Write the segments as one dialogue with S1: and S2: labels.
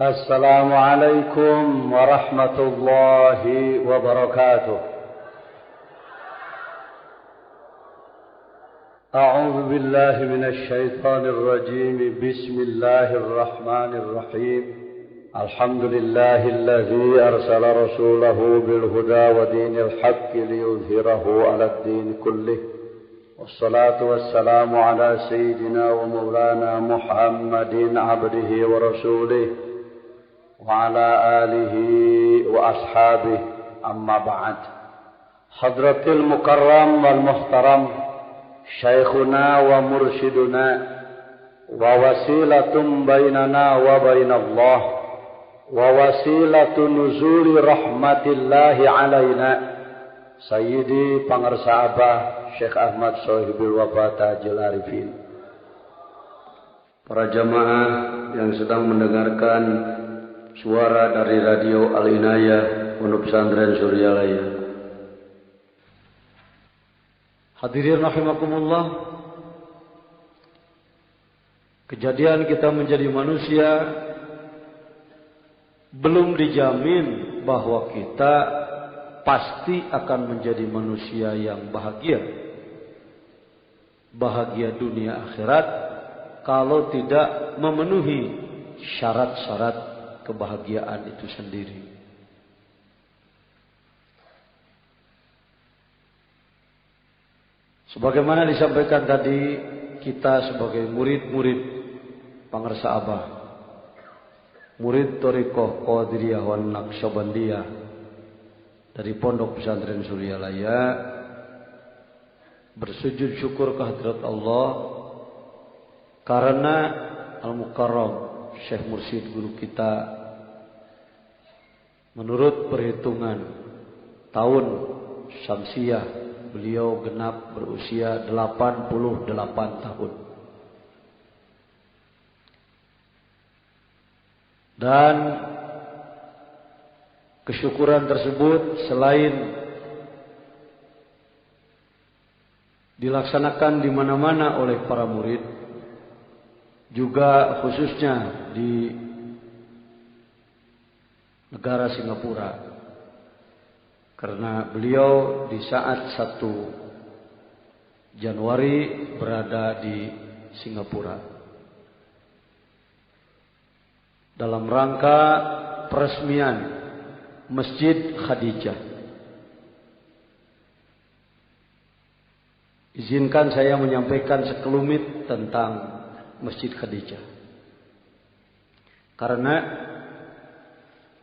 S1: السلام عليكم ورحمة الله وبركاته. أعوذ بالله من الشيطان الرجيم. بسم الله الرحمن الرحيم. الحمد لله الذي أرسل رسوله بالهدى ودين الحق ليظهره على الدين كله، والصلاة والسلام على سيدنا ومولانا محمد عبده ورسوله وعلى آله وأصحابه. أما بعد. حضرة المكرم والمحترم شيخنا ومرشدنا ووسيلة بيننا وبين الله ووسيلة نزول رحمة الله علينا Sayyidi Pangarsa Abah Syekh Ahmad Sohibul Wafat Tajil Arifin. Para jamaah yang sedang mendengarkan suara dari radio Al-Inayah Pondok Pesantren Suryalaya. Hadirin rahimakumullah. Kejadian kita menjadi manusia belum dijamin bahwa kita pasti akan menjadi manusia yang bahagia. Bahagia dunia akhirat kalau tidak memenuhi syarat-syarat kebahagiaan itu sendiri. Sebagaimana disampaikan tadi, kita sebagai murid-murid Pangarsa Abah, murid Thariqah Qadiriyah wan Naqsyabandiyah dari Pondok Pesantren Suryalaya, bersujud syukur kehadirat Allah karena Al-Mukarram Syekh Mursyid guru kita, menurut perhitungan tahun Syamsiyah beliau genap berusia 88 tahun. Dan kesyukuran tersebut selain dilaksanakan di mana-mana oleh para murid, juga khususnya di negara Singapura, karena beliau di saat 1 Januari berada di Singapura dalam rangka peresmian Masjid Khadijah. Izinkan saya menyampaikan sekelumit tentang Masjid Khadijah. Karena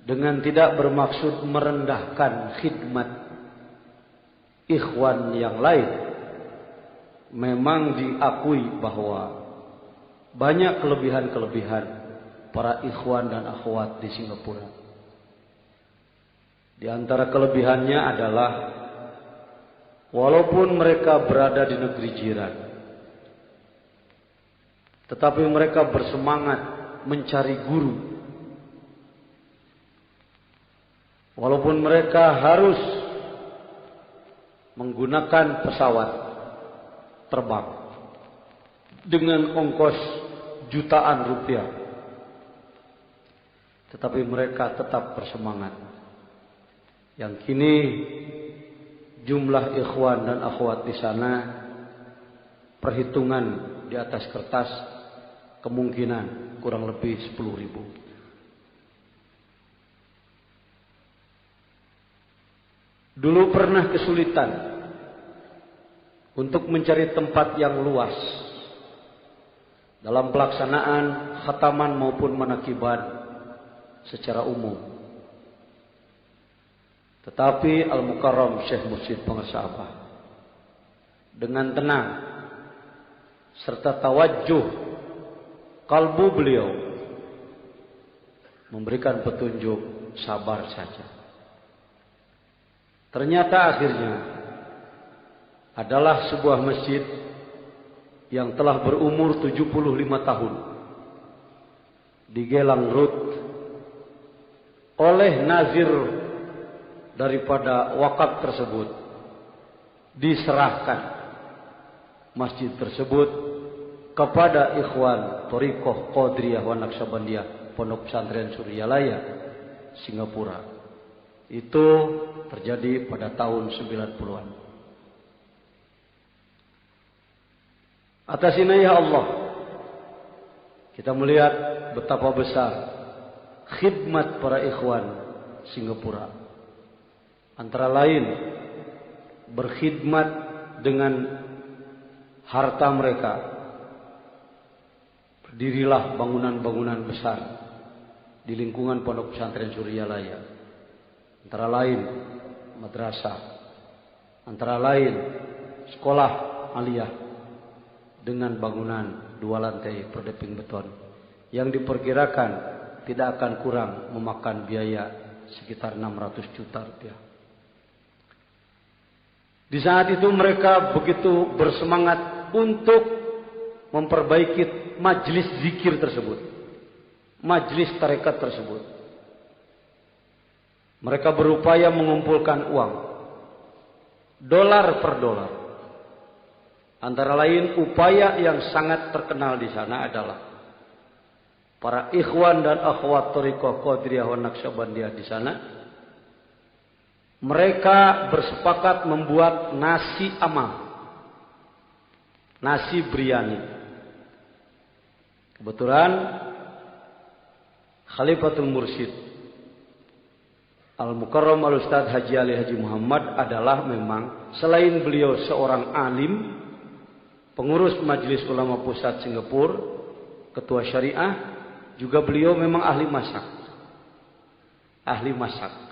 S1: dengan tidak bermaksud merendahkan khidmat ikhwan yang lain, memang diakui bahwa banyak kelebihan-kelebihan para ikhwan dan akhwat di Singapura. Di antara kelebihannya adalah walaupun mereka berada di negeri jiran, tetapi mereka bersemangat mencari guru. Walaupun mereka harus menggunakan pesawat terbang dengan ongkos jutaan rupiah, tetapi mereka tetap bersemangat. Yang kini jumlah ikhwan dan akhwat di sana, perhitungan di atas kertas kemungkinan kurang lebih 10.000. Dulu pernah kesulitan untuk mencari tempat yang luas dalam pelaksanaan khataman maupun manakiban secara umum. Tetapi Al-Mukarram Syekh Mursyid Pangarsa Abah dengan tenang serta tawajjuh kalbu beliau memberikan petunjuk, sabar saja. Ternyata akhirnya adalah sebuah masjid yang telah berumur 75 tahun di Gelang Road oleh nazir daripada wakaf tersebut diserahkan masjid tersebut kepada ikhwan Thariqah Qadiriyah wan Naqsyabandiyah Pondok Pesantren Suryalaya, Singapura. Itu terjadi pada tahun 90-an. Atas inayah Allah, kita melihat betapa besar khidmat para ikhwan Singapura. Antara lain berkhidmat dengan harta mereka. Berdirilah bangunan-bangunan besar di lingkungan Pondok Pesantren Suryalaya. Antara lain madrasah, antara lain sekolah aliyah dengan bangunan 2 lantai berdeping beton yang diperkirakan tidak akan kurang memakan biaya sekitar 600 juta rupiah. Di saat itu mereka begitu bersemangat untuk memperbaiki majelis zikir tersebut, majelis tarekat tersebut. Mereka berupaya mengumpulkan uang, dolar per dolar. Antara lain upaya yang sangat terkenal di sana adalah para ikhwan dan akhwat Thariqah Qadiriyah wa Naqsyabandiyah di sana. Mereka bersepakat membuat nasi amal, nasi biryani. Kebetulan Khalifatul Mursyid Al-Mukarram Al-Ustadz Haji Ali Haji Muhammad adalah memang selain beliau seorang alim, pengurus Majelis Ulama Pusat Singapura, ketua syariah, juga beliau memang ahli masak. Ahli masak.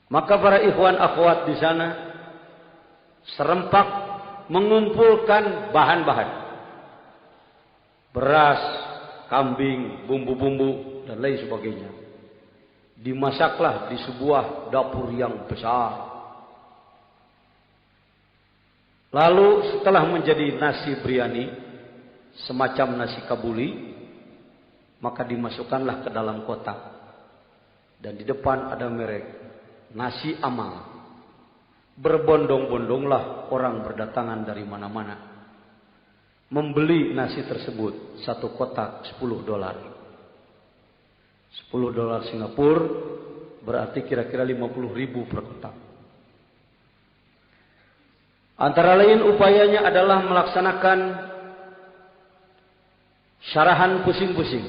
S1: Maka para ikhwan akhwat di sana serempak mengumpulkan bahan-bahan. Beras, kambing, bumbu-bumbu, dan lain sebagainya. Dimasaklah di sebuah dapur yang besar. Lalu setelah menjadi nasi biryani, semacam nasi kabuli, maka dimasukkanlah ke dalam kotak. Dan di depan ada merek nasi amal. Berbondong-bondonglah orang berdatangan dari mana-mana membeli nasi tersebut. Satu kotak $10. $10 Singapura berarti kira-kira 50.000 per kotak. Antara lain upayanya adalah melaksanakan syarahan pusing-pusing,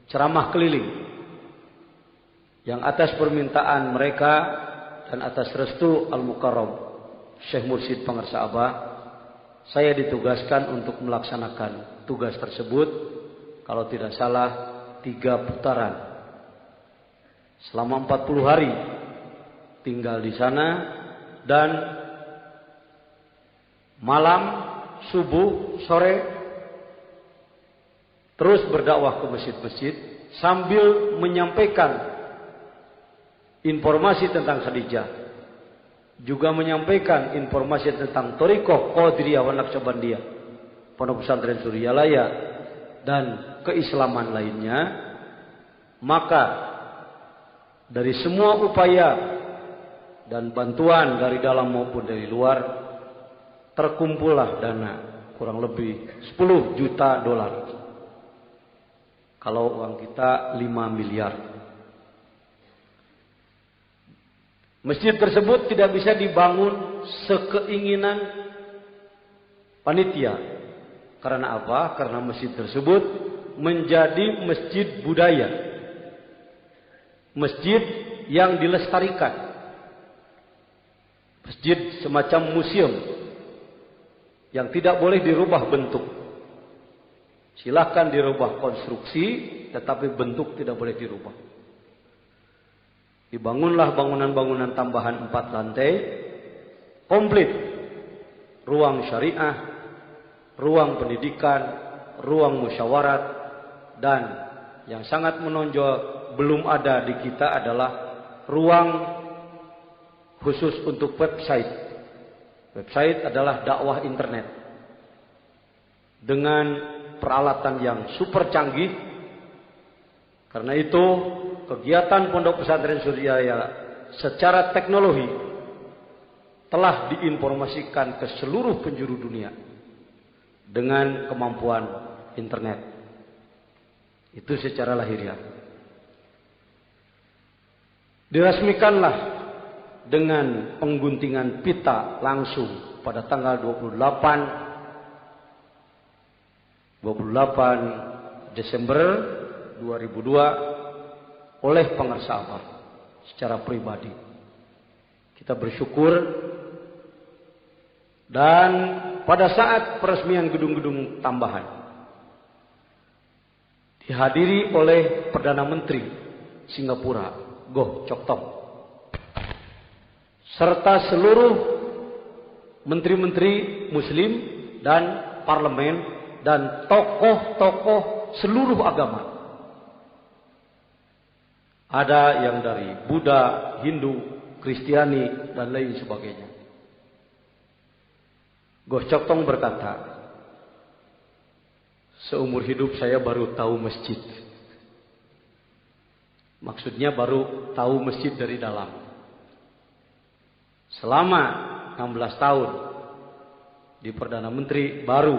S1: ceramah keliling, yang atas permintaan mereka dan atas restu Al-Mukarram Syekh Mursyid Pangarsa Abah, saya ditugaskan untuk melaksanakan tugas tersebut. Kalau tidak salah 3 putaran selama 40 hari tinggal di sana, dan malam, subuh, sore terus berdakwah ke masjid-masjid sambil menyampaikan informasi tentang Khadijah, juga menyampaikan informasi tentang Thariqah Qadiriyah wa Naqsyabandiyah, Pondok Pesantren Suryalaya, dan keislaman lainnya. Maka dari semua upaya dan bantuan dari dalam maupun dari luar, terkumpullah dana kurang lebih $10 juta. Kalau uang kita 5 miliar. Masjid tersebut tidak bisa dibangun sekeinginan panitia. Karena apa? Karena masjid tersebut menjadi masjid budaya. Masjid yang dilestarikan. Masjid semacam museum yang tidak boleh dirubah bentuk. Silahkan dirubah konstruksi, tetapi bentuk tidak boleh dirubah. Dibangunlah bangunan-bangunan tambahan 4 lantai, komplit. Ruang syariah, ruang pendidikan, ruang musyawarat, dan yang sangat menonjol belum ada di kita adalah ruang khusus untuk website. Website adalah dakwah internet dengan peralatan yang super canggih. Karena itu kegiatan Pondok Pesantren Suryalaya secara teknologi telah diinformasikan ke seluruh penjuru dunia dengan kemampuan internet. Itu secara lahiriah. Diresmikanlah dengan pengguntingan pita langsung pada tanggal 28 Desember 2002 oleh Pengarsa Abah secara pribadi. Kita bersyukur, dan pada saat peresmian gedung-gedung tambahan dihadiri oleh Perdana Menteri Singapura Goh Chok Tong serta seluruh menteri-menteri Muslim dan parlemen dan tokoh-tokoh seluruh agama. Ada yang dari Buddha, Hindu, Kristiani, dan lain sebagainya. Goh Chok Tong berkata, seumur hidup saya baru tahu masjid. Maksudnya baru tahu masjid dari dalam. Selama 16 tahun di Perdana Menteri baru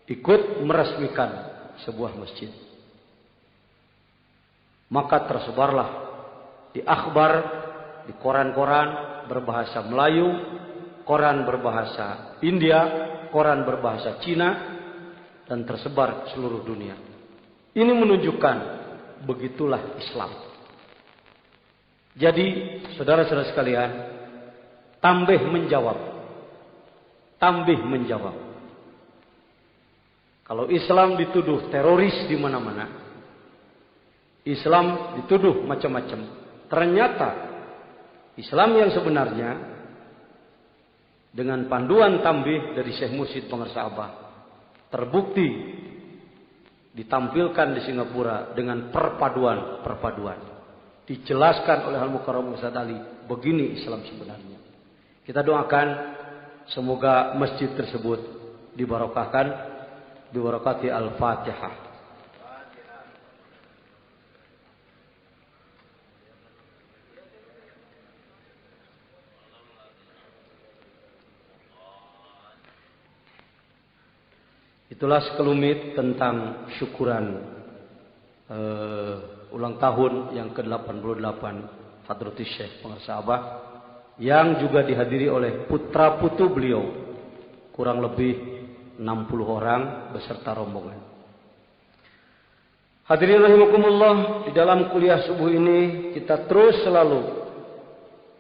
S1: ikut meresmikan sebuah masjid. Maka tersebarlah di akhbar, di koran-koran berbahasa Melayu, koran berbahasa India, koran berbahasa Cina, dan tersebar ke seluruh dunia. Ini menunjukkan begitulah Islam. Jadi, saudara-saudara sekalian, tambih menjawab. Kalau Islam dituduh teroris di mana-mana, Islam dituduh macam-macam. Ternyata Islam yang sebenarnya dengan panduan tambih dari Syekh Mursyid Pengarsa Abah terbukti ditampilkan di Singapura dengan perpaduan. Dijelaskan oleh Al-Mukarram Ustaz Ali, begini Islam sebenarnya. Kita doakan semoga masjid tersebut dibarakahkan, dibarakati. Al-Fatihah. Itulah sekelumit tentang syukuran ulang tahun yang ke-88 Hadratus Syekh Pengarsa Abah, yang juga dihadiri oleh putra-putu beliau, kurang lebih 60 orang beserta rombongan. Hadirin rahimakumullah, di dalam kuliah subuh ini kita terus selalu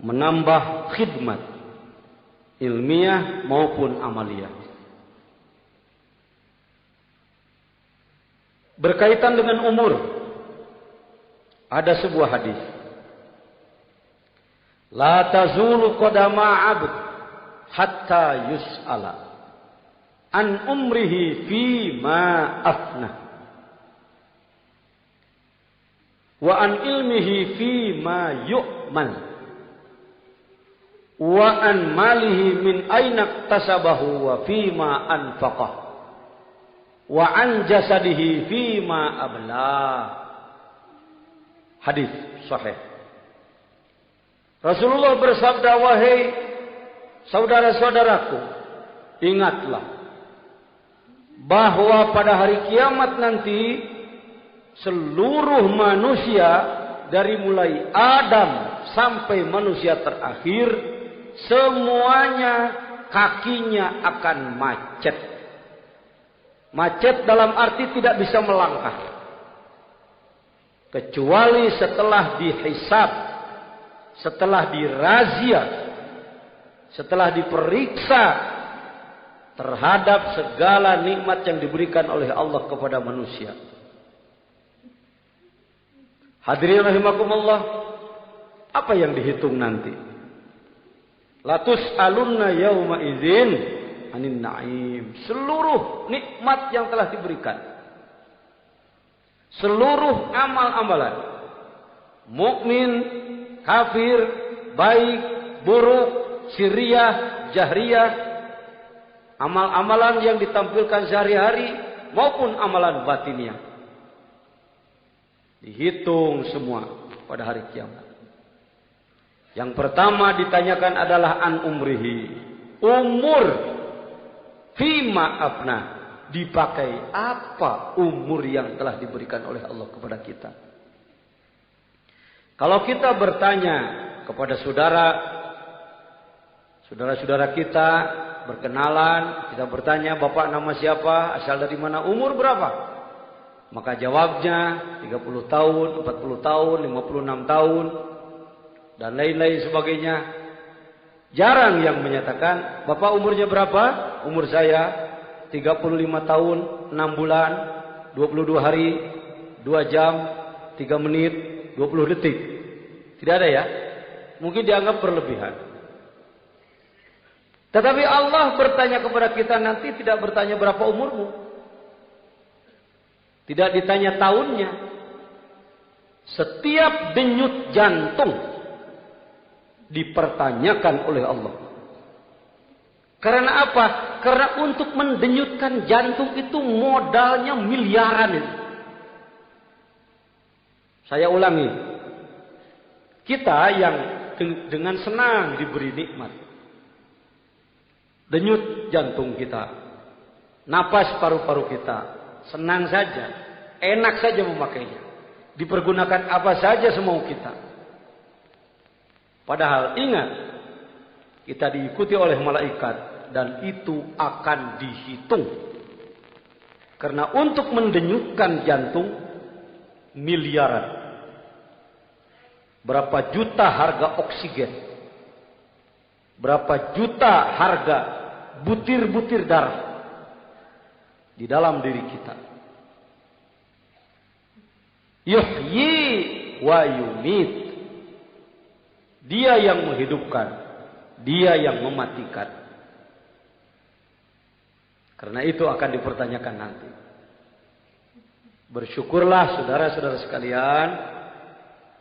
S1: menambah khidmat ilmiah maupun amaliyah. Berkaitan dengan umur, ada sebuah hadis. La tazulu qadama 'abd hatta yus'ala an umrihi fi ma afna wa an ilmihi fi ma yu'mal wa an malihi min aina iktasabahu wa fi ma anfaqah wa an jasadihi fi ma ablah. Hadis sahih. Rasulullah bersabda, wahai saudara-saudaraku, ingatlah bahwa pada hari kiamat nanti seluruh manusia dari mulai Adam sampai manusia terakhir semuanya kakinya akan macet. Macet dalam arti tidak bisa melangkah. Kecuali setelah dihisab, setelah dirazia, setelah diperiksa terhadap segala nikmat yang diberikan oleh Allah kepada manusia. Hadirin rahimakumullah, apa yang dihitung nanti? Latus alunna yauma idzin anin na'im. Seluruh nikmat yang telah diberikan, seluruh amal-amalan, mukmin, kafir, baik, buruk, sirriyah, jahriyah, amal-amalan yang ditampilkan sehari-hari maupun amalan batiniah, dihitung semua pada hari kiamat. Yang pertama ditanyakan adalah an umrihi, umur, fima afna, dipakai apa umur yang telah diberikan oleh Allah kepada kita. Kalau kita bertanya kepada saudara-saudara kita, berkenalan, kita bertanya, Bapak nama siapa, asal dari mana, umur berapa? Maka jawabnya 30 tahun, 40 tahun, 56 tahun, dan lain-lain sebagainya. Jarang yang menyatakan, Bapak umurnya berapa? Umur saya 35 tahun, 6 bulan, 22 hari, 2 jam, 3 menit, 20 detik. Tidak ada ya? Mungkin dianggap berlebihan. Tetapi Allah bertanya kepada kita nanti tidak bertanya berapa umurmu. Tidak ditanya tahunnya. Setiap denyut jantung dipertanyakan oleh Allah. Karena apa? Karena untuk mendenyutkan jantung itu modalnya miliaran. Saya ulangi. Kita yang dengan senang diberi nikmat. Denyut jantung kita. Napas paru-paru kita. Senang saja. Enak saja memakainya. Dipergunakan apa saja semau kita. Padahal ingat. Kita diikuti oleh malaikat. Dan itu akan dihitung. Karena untuk mendenyutkan jantung. Miliaran. Berapa juta harga oksigen. Berapa juta harga butir-butir darah. Di dalam diri kita. Yuhyi wa yumit. Dia yang menghidupkan. Dia yang mematikan. Karena itu akan dipertanyakan nanti. Bersyukurlah saudara-saudara sekalian.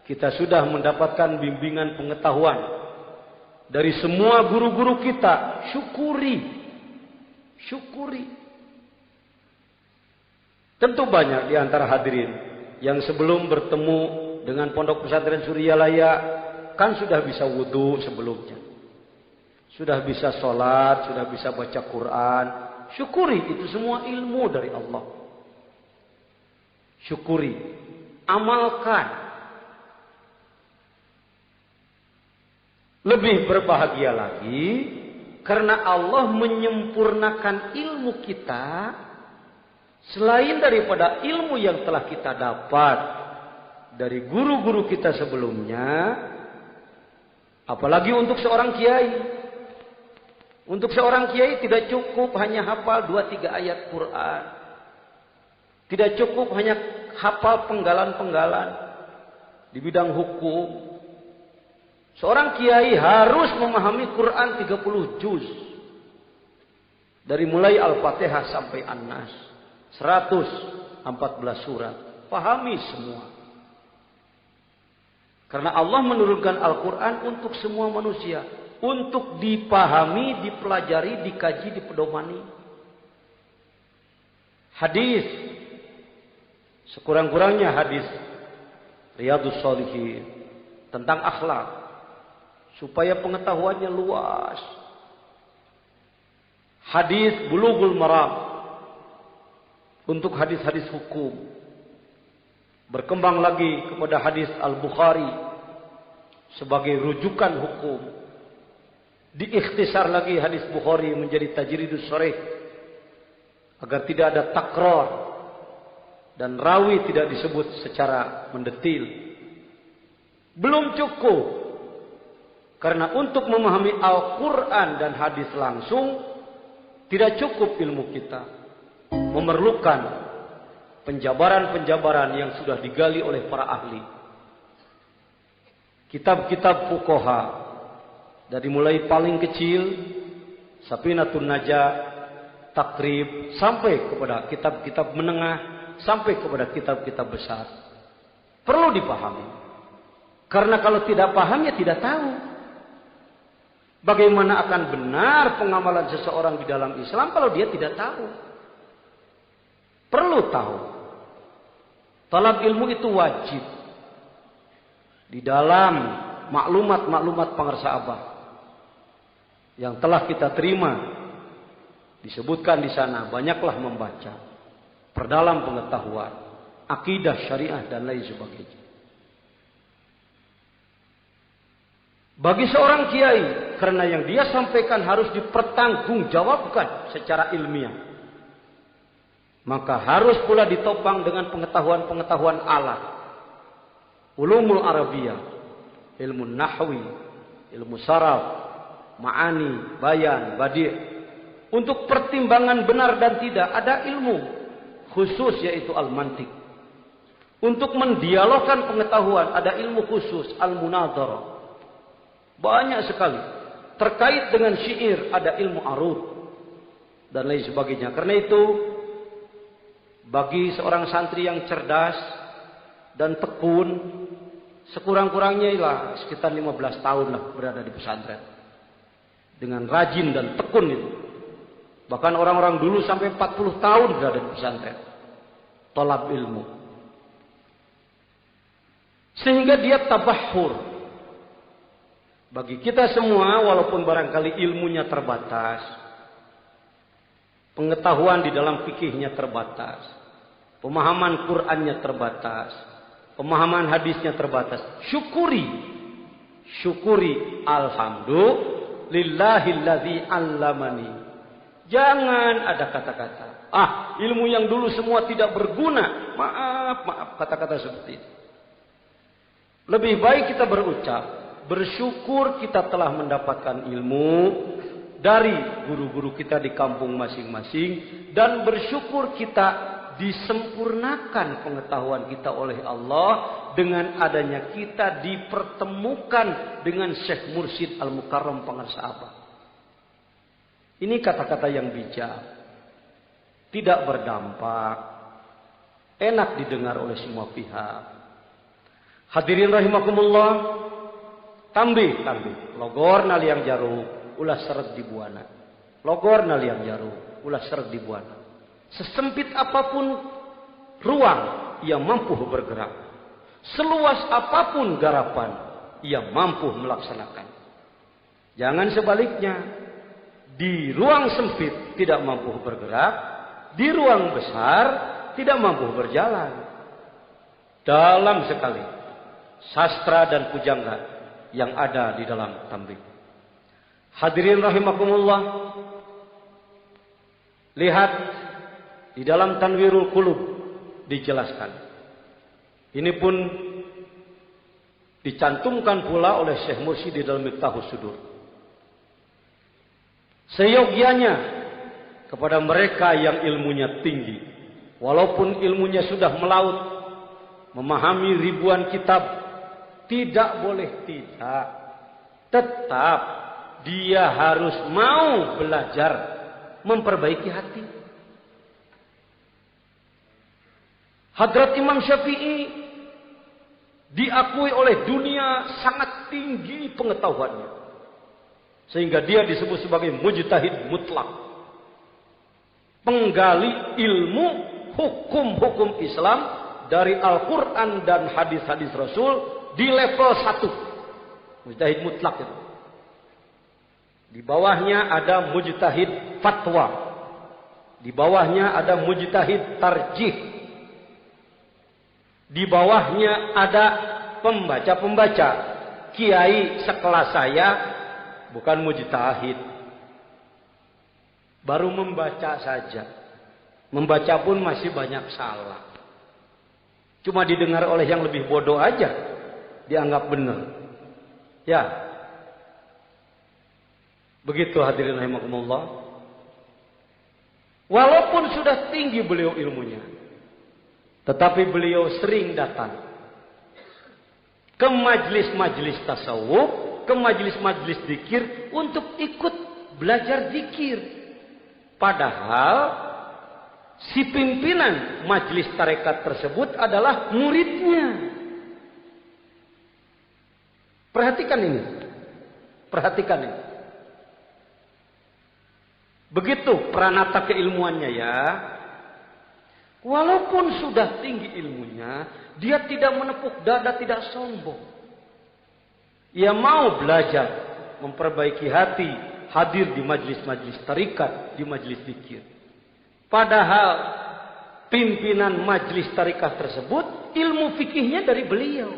S1: Kita sudah mendapatkan bimbingan pengetahuan. Dari semua guru-guru kita. Syukuri. Syukuri. Tentu banyak di antara hadirin yang sebelum bertemu dengan Pondok Pesantren Suryalaya kan sudah bisa wudu sebelumnya. Sudah bisa sholat, sudah bisa baca Quran. Syukuri, itu semua ilmu dari Allah. Syukuri. Amalkan. Lebih berbahagia lagi karena Allah menyempurnakan ilmu kita selain daripada ilmu yang telah kita dapat dari guru-guru kita sebelumnya, apalagi untuk seorang kiai. Untuk seorang kiai tidak cukup hanya hafal 2-3 ayat Quran. Tidak cukup hanya hafal penggalan-penggalan di bidang hukum. Seorang kiai harus memahami Quran 30 juz. Dari mulai Al-Fatihah sampai An-Nas. 114 surat. Pahami semua. Karena Allah menurunkan Al-Quran untuk semua manusia. Untuk dipahami, dipelajari, dikaji, dipedomani. Hadis. Sekurang-kurangnya hadis Riyadhus Shalihin. Tentang akhlak. Supaya pengetahuannya luas. Hadis Bulughul Maram. Untuk hadis-hadis hukum. Berkembang lagi kepada hadis Al-Bukhari. Sebagai rujukan hukum. Diikhtisar lagi hadis Bukhari menjadi Tajridus Sharih. Agar tidak ada takror. Dan rawi tidak disebut secara mendetil. Belum cukup. Karena untuk memahami Al-Quran dan hadis langsung, tidak cukup ilmu kita. Memerlukan penjabaran-penjabaran yang sudah digali oleh para ahli. Kitab-kitab fuqaha, dari mulai paling kecil, Safinatun Najah, Takrib, sampai kepada kitab-kitab menengah, sampai kepada kitab-kitab besar. Perlu dipahami. Karena kalau tidak paham, ya tidak tahu. Bagaimana akan benar pengamalan seseorang di dalam Islam kalau dia tidak tahu? Perlu tahu. Talab ilmu itu wajib. Di dalam maklumat-maklumat Pangarsa Abah yang telah kita terima Disebutkan di sana, banyaklah membaca, perdalam pengetahuan, akidah syariah dan lain sebagainya. Bagi seorang kiai, karena yang dia sampaikan harus dipertanggungjawabkan secara ilmiah, maka harus pula ditopang dengan pengetahuan-pengetahuan alat, ulumul arabiyah, ilmu nahwi, ilmu saraf, ma'ani, bayan, badi'. Untuk pertimbangan benar dan tidak ada ilmu khusus, yaitu al-mantiq. Untuk mendialogkan pengetahuan ada ilmu khusus, al-munadharah. Banyak sekali. Terkait dengan syair ada ilmu arud dan lain sebagainya. Karena itu bagi seorang santri yang cerdas dan tekun, sekurang-kurangnya lah sekitar 15 tahun lah berada di pesantren. Dengan rajin dan tekun itu. Bahkan orang-orang dulu sampai 40 tahun berada di pesantren. Tolab ilmu. Sehingga dia tabahhur. Bagi kita semua, walaupun barangkali ilmunya terbatas, pengetahuan di dalam fikihnya terbatas, pemahaman Qur'annya terbatas, pemahaman hadisnya terbatas, syukuri alhamdulillahilladzi 'allamani. Jangan ada kata-kata, ilmu yang dulu semua tidak berguna. Maaf, kata-kata seperti itu. Lebih baik kita berucap, bersyukur kita telah mendapatkan ilmu dari guru-guru kita di kampung masing-masing, dan bersyukur kita disempurnakan pengetahuan kita oleh Allah dengan adanya kita dipertemukan dengan Syekh Mursyid Al-Mukarram Pangarsa Abah. Ini kata-kata yang bijak, tidak berdampak, enak didengar oleh semua pihak. Hadirin rahimakumullah. Tambih. Logor naliang jaruk, ulah seret di buana. Logor naliang jaruk, ulah seret di buana. Sesempit apapun ruang, ia mampu bergerak. Seluas apapun garapan, ia mampu melaksanakan. Jangan sebaliknya. Di ruang sempit tidak mampu bergerak, di ruang besar tidak mampu berjalan. Dalam sekali sastra dan pujangga yang ada di dalam tambih. Hadirin rahimakumullah, lihat di dalam Tanwirul Qulub dijelaskan. Ini pun dicantumkan pula oleh Syekh Mursyid di dalam Miftahus Sudur. Seyogianya kepada mereka yang ilmunya tinggi, walaupun ilmunya sudah melaut, memahami ribuan kitab, tidak boleh tidak. Tetap dia harus mau belajar memperbaiki hati. Hadrat Imam Syafi'i diakui oleh dunia sangat tinggi pengetahuannya. Sehingga dia disebut sebagai mujtahid mutlak. Penggali ilmu hukum-hukum Islam dari Al-Quran dan hadis-hadis Rasul di level 1. Mujtahid mutlak itu. Di bawahnya ada mujtahid fatwa. Di bawahnya ada mujtahid tarjih. Di bawahnya ada pembaca-pembaca. Kiai sekelas saya bukan mujtahid. Baru membaca saja. Membaca pun masih banyak salah. Cuma didengar oleh yang lebih bodoh aja, dianggap benar. Ya. Begitu hadirin rahimakumullah. Walaupun sudah tinggi beliau ilmunya, tetapi beliau sering datang ke majelis-majelis tasawuf, ke majelis-majelis zikir untuk ikut belajar zikir. Padahal si pimpinan majelis tarekat tersebut adalah muridnya. Perhatikan ini. Perhatikan ini. Begitu peranata keilmuannya ya. Walaupun sudah tinggi ilmunya, dia tidak menepuk dada, tidak sombong. Ia mau belajar, memperbaiki hati, hadir di majlis-majlis tarikat, di majlis zikir. Padahal pimpinan majlis tarikat tersebut ilmu fikihnya dari beliau.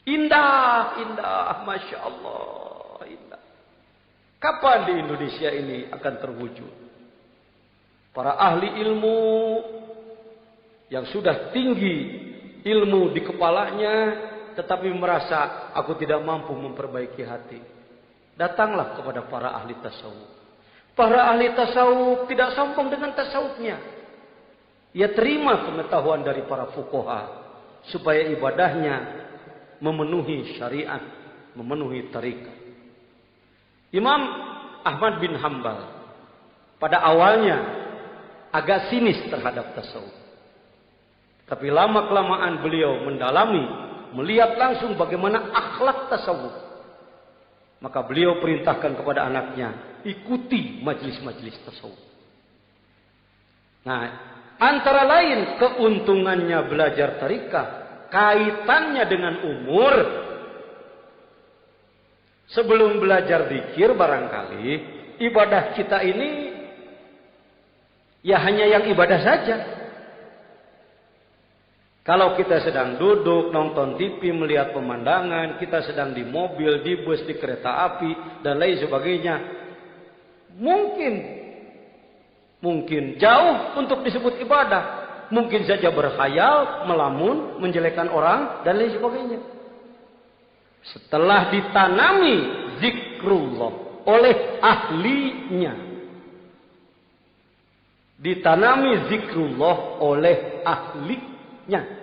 S1: Indah, indah, Masya Allah, indah. Kapan di Indonesia ini akan terwujud? Para ahli ilmu yang sudah tinggi ilmu di kepalanya, tetapi merasa aku tidak mampu memperbaiki hati. Datanglah kepada para ahli tasawuf. Para ahli tasawuf tidak sombong dengan tasawufnya. Ia terima pengetahuan dari para fuqaha supaya ibadahnya memenuhi syariat, memenuhi tarikat. Imam Ahmad bin Hambal pada awalnya agak sinis terhadap tasawuf. Tapi lama-kelamaan beliau mendalami, melihat langsung bagaimana akhlak tasawuf. Maka beliau perintahkan kepada anaknya, ikuti majlis-majlis tasawuf. Nah, antara lain keuntungannya belajar tarikat, kaitannya dengan umur. Sebelum belajar zikir barangkali ibadah kita ini ya hanya yang ibadah saja. Kalau kita sedang duduk, nonton TV, melihat pemandangan, kita sedang di mobil, di bus, di kereta api, dan lain sebagainya. Mungkin jauh untuk disebut ibadah. Mungkin saja berkhayal, melamun, menjelekkan orang, dan lain sebagainya. Setelah ditanami zikrullah oleh ahlinya. Ditanami zikrullah oleh ahlinya.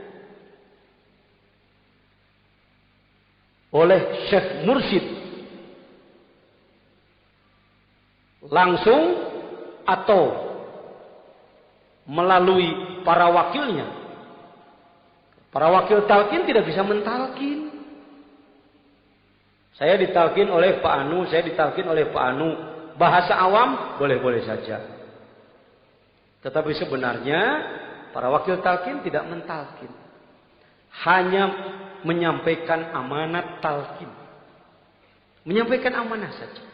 S1: Oleh Syekh Mursyid langsung atau melalui para wakilnya. Para wakil talqin tidak bisa mentalkin. Saya ditalkin oleh Pak Anu, saya ditalkin oleh Pak Anu. Bahasa awam boleh-boleh saja. Tetapi sebenarnya para wakil talqin tidak mentalkin. Hanya menyampaikan amanat talqin. Menyampaikan amanah saja.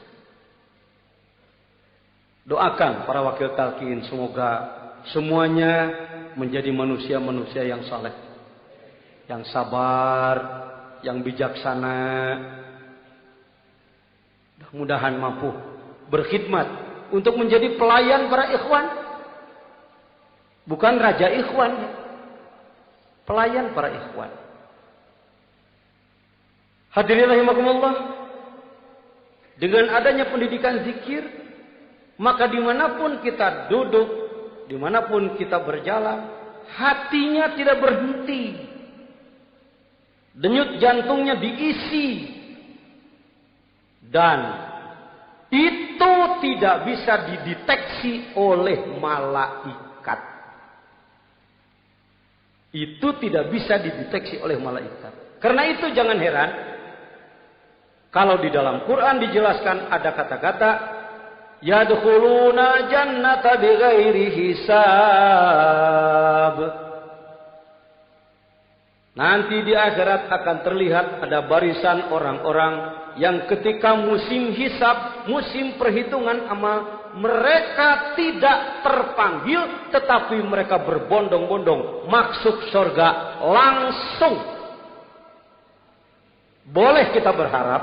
S1: Doakan para wakil talqin semoga semuanya menjadi manusia-manusia yang saleh, yang sabar, yang bijaksana. Mudah-mudahan mampu berkhidmat untuk menjadi pelayan para ikhwan. Bukan raja ikhwan, pelayan para ikhwan. Hadirin rahimakumullah, dengan adanya pendidikan zikir, maka dimanapun kita duduk, dimanapun kita berjalan, hatinya tidak berhenti. Denyut jantungnya diisi. Dan itu tidak bisa dideteksi oleh malaikat. Itu tidak bisa dideteksi oleh malaikat. Karena itu jangan heran kalau di dalam Quran dijelaskan ada kata-kata yadkhuluna jannata bighairi hisab. Nanti di akhirat akan terlihat ada barisan orang-orang yang ketika musim hisab, musim perhitungan amal, mereka tidak terpanggil, tetapi mereka berbondong-bondong masuk surga langsung. Boleh kita berharap,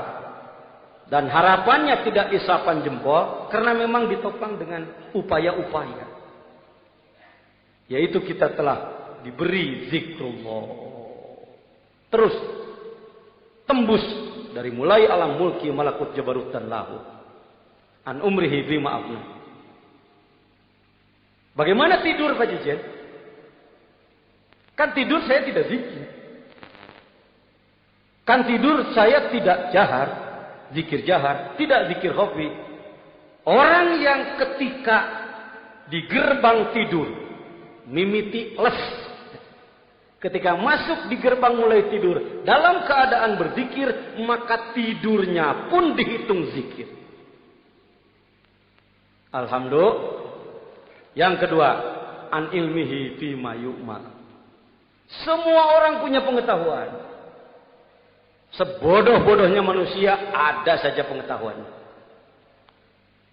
S1: dan harapannya tidak isapan jempol, karena memang ditopang dengan upaya-upaya. Yaitu kita telah diberi zikrullah. Terus tembus dari mulai alam mulki, malakut, jabarut, dan lahut. An umrihi bima afna. Bagaimana tidur Pak Jijen? Kan tidur saya tidak zikir. Kan tidur saya tidak jahar, zikir jahar, tidak zikir khafi. Orang yang ketika di gerbang tidur, mimiti les. Ketika masuk di gerbang mulai tidur, dalam keadaan berzikir, maka tidurnya pun dihitung zikir. Alhamdulillah. Yang kedua, an ilmihi fima yu'ma. Semua orang punya pengetahuan. Sebodoh-bodohnya manusia ada saja pengetahuannya.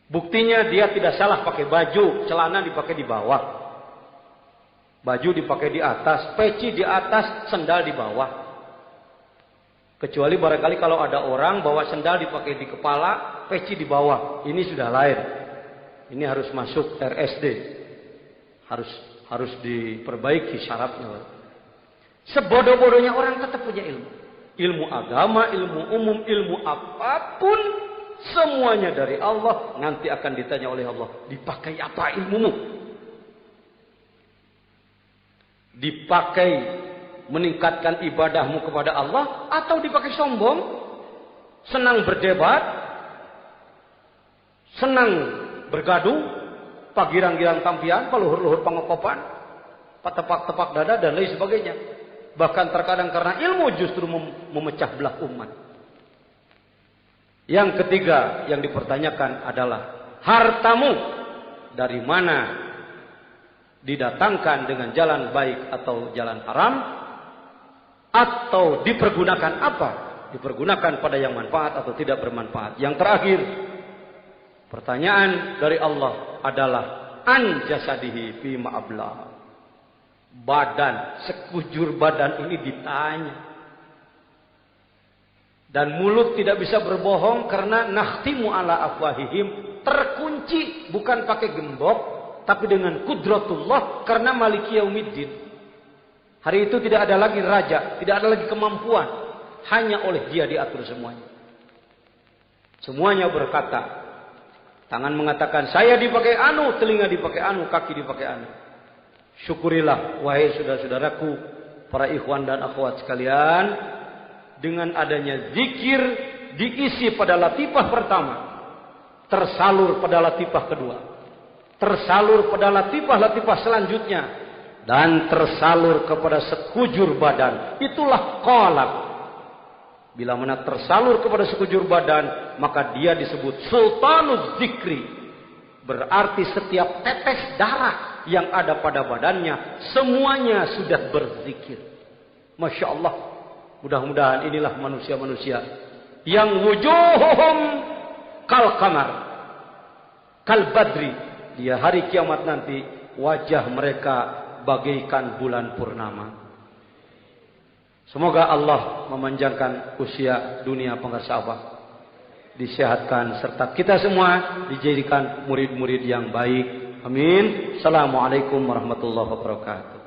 S1: Buktinya dia tidak salah pakai baju, celana dipakai di bawah. Baju dipakai di atas, peci di atas, sendal di bawah. Kecuali barangkali kalau ada orang bawa sendal dipakai di kepala, peci di bawah. Ini sudah lain. Ini harus masuk RSD. Harus diperbaiki syaratnya. Sebodoh-bodohnya orang tetap punya ilmu. Ilmu agama, ilmu umum, ilmu apapun, semuanya dari Allah. Nanti akan ditanya oleh Allah, dipakai apa ilmumu? Dipakai meningkatkan ibadahmu kepada Allah, atau dipakai sombong, senang berdebat, senang bergaduh, pagirang-girang tampian, paluhur-luhur pangokopan, tepak-tepak dada, dan lain sebagainya. Bahkan terkadang karena ilmu justru memecah belah umat. Yang ketiga yang dipertanyakan adalah hartamu dari mana didatangkan dengan jalan baik atau jalan haram, atau dipergunakan apa? Dipergunakan pada yang manfaat atau tidak bermanfaat. Yang terakhir, pertanyaan dari Allah adalah an jasadihi fi ma'abla. Badan, sekujur badan ini ditanya. Dan mulut tidak bisa berbohong karena nakhtimu ala afwahihim, terkunci bukan pakai gembok tapi dengan kudratullah karena maliki yaumiddin. Hari itu tidak ada lagi raja, tidak ada lagi kemampuan, hanya oleh Dia diatur semuanya. Semuanya berkata, tangan mengatakan saya dipakai anu, telinga dipakai anu, kaki dipakai anu. Syukurilah wahai saudara-saudaraku, para ikhwan dan akhwat sekalian, dengan adanya zikir diisi pada latifah pertama, tersalur pada latifah kedua, tersalur pada latifah-latifah selanjutnya, dan tersalur kepada sekujur badan. Itulah qalab. Bila mana tersalur kepada sekujur badan, maka dia disebut sultanuz zikri. Berarti setiap tetes darah yang ada pada badannya semuanya sudah berzikir. Masya Allah. Mudah-mudahan inilah manusia-manusia yang wujuhuhum kal qamar, kal badri. Di hari kiamat nanti wajah mereka bagaikan bulan purnama. Semoga Allah memanjangkan usia dunia pengarsa Allah, disehatkan serta kita semua dijadikan murid-murid yang baik. Amin. Assalamualaikum warahmatullahi wabarakatuh.